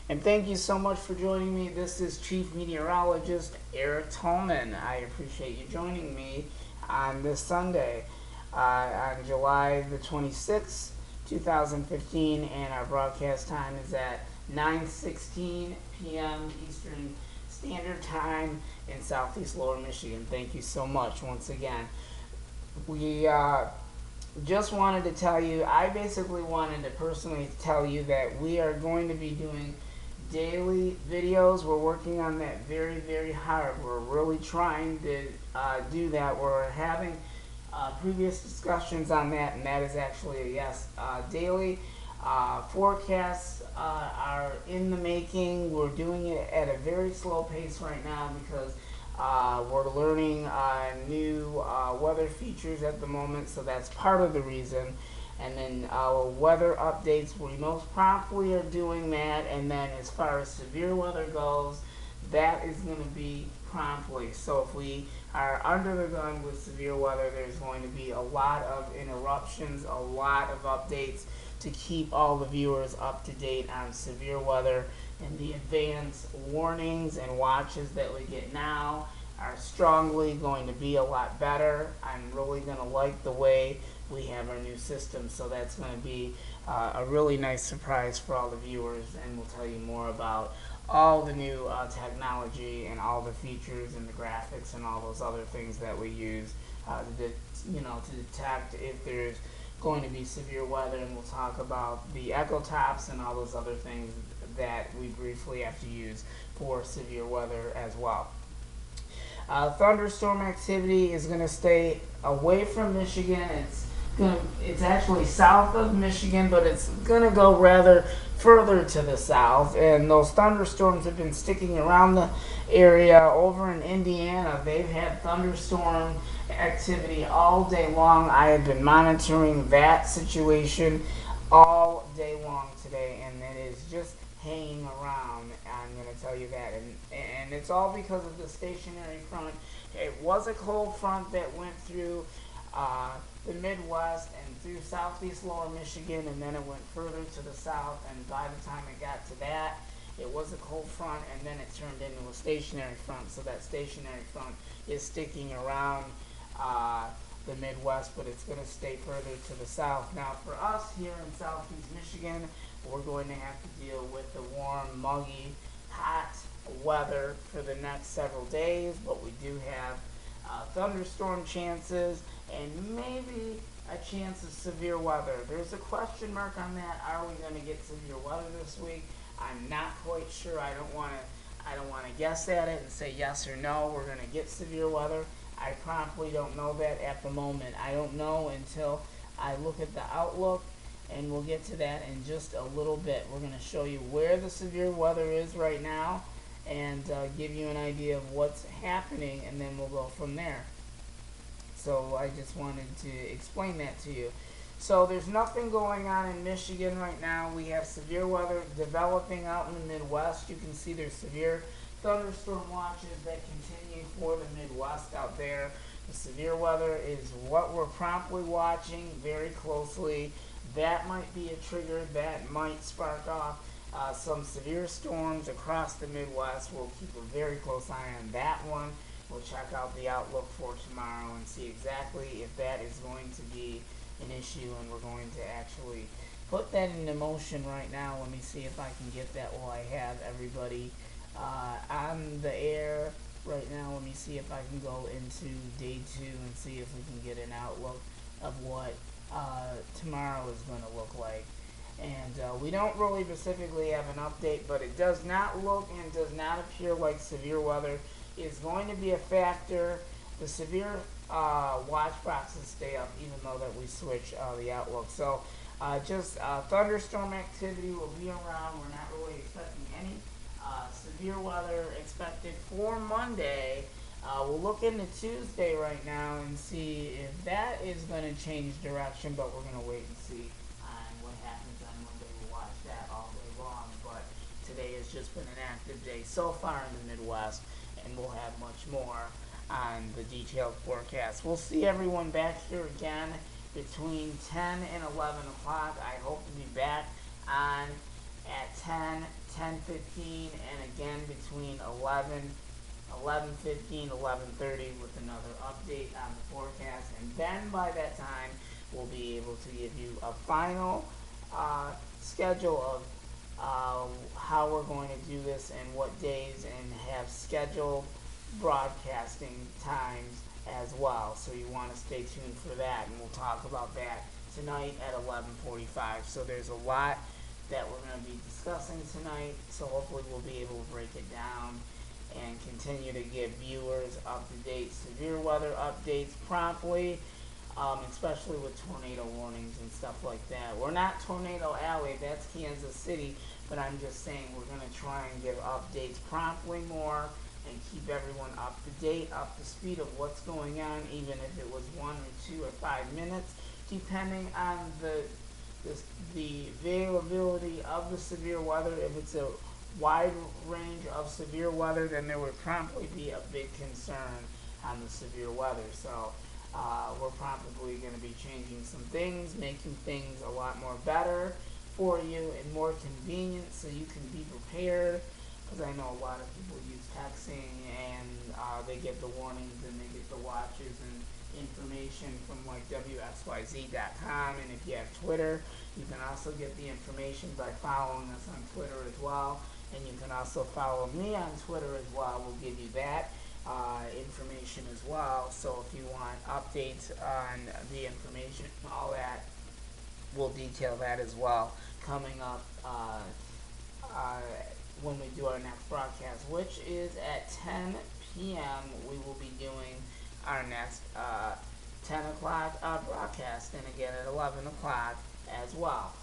And thank you so much for joining me. This is Chief Meteorologist Eric Tallman. I appreciate you joining me on this Sunday, on July the 26th, 2015, and our broadcast time is at 9:16 p.m. Eastern Standard Time in Southeast Lower Michigan. Thank you so much once again. We just wanted to tell you, I basically wanted to personally tell you that we are going to be doing daily videos. We're working on that very, very hard. We're really trying to do that. We're having previous discussions on that, and that is actually a yes. Daily forecasts are in the making. We're doing it at a very slow pace right now because we're learning new weather features at the moment, so that's part of the reason. And then weather updates, we most promptly are doing that. And then as far as severe weather goes, that is going to be promptly. So if we are under the gun with severe weather, there's going to be a lot of interruptions, a lot of updates to keep all the viewers up to date on severe weather. And the advance warnings and watches that we get now are strongly going to be a lot better. I'm really going to like the way we have our new system, so that's going to be a really nice surprise for all the viewers, and we'll tell you more about all the new technology and all the features and the graphics and all those other things that we use to detect if there's going to be severe weather, and we'll talk about the echo tops and all those other things that we briefly have to use for severe weather as well. Thunderstorm activity is going to stay away from Michigan. It's actually south of Michigan, but it's going to go rather further to the south. And those thunderstorms have been sticking around the area. Over in Indiana, they've had thunderstorm activity all day long. I have been monitoring that situation all day long today, and it is just hanging around. I'm going to tell you that, and it's all because of the stationary front. It was a cold front that went through the Midwest and through southeast lower Michigan, and then it went further to the south, and by the time it got to that, it was a cold front, and then it turned into a stationary front. So that stationary front is sticking around the Midwest, but it's going to stay further to the south. Now for us here in southeast Michigan, we're going to have to deal with the warm, muggy, hot weather for the next several days, but we do have thunderstorm chances and maybe a chance of severe weather. There's a question mark on that. Are we going to get severe weather this week? I'm not quite sure. I don't want to guess at it and say yes or no. We're going to get severe weather. I promptly don't know that at the moment. I don't know until I look at the outlook, and we'll get to that in just a little bit. We're going to show you where the severe weather is right now and give you an idea of what's happening, and then we'll go from there. So I just wanted to explain that to you. So there's nothing going on in Michigan right now. We have severe weather developing out in the Midwest. You can see there's severe thunderstorm watches that continue for the Midwest out there. The severe weather is what we're promptly watching very closely. That might be a trigger that might spark off some severe storms across the Midwest. We'll keep a very close eye on that one. We'll check out the outlook for tomorrow and see exactly if that is going to be an issue, and we're going to actually put that into motion right now. Let me see if I can get that while I have everybody on the air right now. Let me see if I can go into day 2 and see if we can get an outlook of what tomorrow is going to look like. And we don't really specifically have an update, but it does not look and does not appear like severe weather is going to be a factor. The severe watch boxes stay up even though that we switch the outlook. So just thunderstorm activity will be around. We're not really expecting any severe weather expected for Monday. We'll look into Tuesday right now and see if that is going to change direction, but we're going to wait and see on what happens on Monday. We'll watch that all day long, but today has just been an active day so far in the Midwest, and we'll have much more on the detailed forecast. We'll see everyone back here again between 10 and 11 o'clock. I hope to be back on at 10, 10:15, and again between 11:15, 11:30 with another update on the forecast. And then by that time, we'll be able to give you a final schedule of how we're going to do this and what days, and have scheduled broadcasting times as well. So you want to stay tuned for that, and we'll talk about that tonight at 11:45. So there's a lot that we're going to be discussing tonight. So hopefully we'll be able to break it down and continue to give viewers up-to-date severe weather updates promptly, especially with tornado warnings and stuff like that. We're not Tornado Alley, that's Kansas City, but I'm just saying we're going to try and give updates promptly more and keep everyone up to date, up to speed of what's going on, even if it was 1 or 2 or 5 minutes, depending on the availability of the severe weather. If it's a wide range of severe weather, then there would promptly be a big concern on the severe weather. So we're probably going to be changing some things, making things a lot more better for you and more convenient so you can be prepared. Because I know a lot of people use texting and they get the warnings and they get the watches and information from like WXYZ.com. And if you have Twitter, you can also get the information by following us on Twitter as well. And you can also follow me on Twitter as well. We'll give you that information as well. So if you want updates on the information, all that, we'll detail that as well coming up when we do our next broadcast, which is at 10 p.m. We will be doing our next 10 o'clock broadcast, and again at 11 o'clock as well.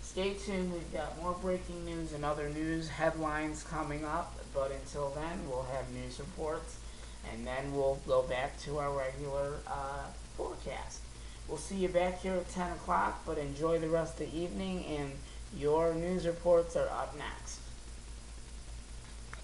Stay tuned. We've got more breaking news and other news headlines coming up, but until then, we'll have news reports, and then we'll go back to our regular forecast. We'll see you back here at 10 o'clock, but enjoy the rest of the evening, and your news reports are up next.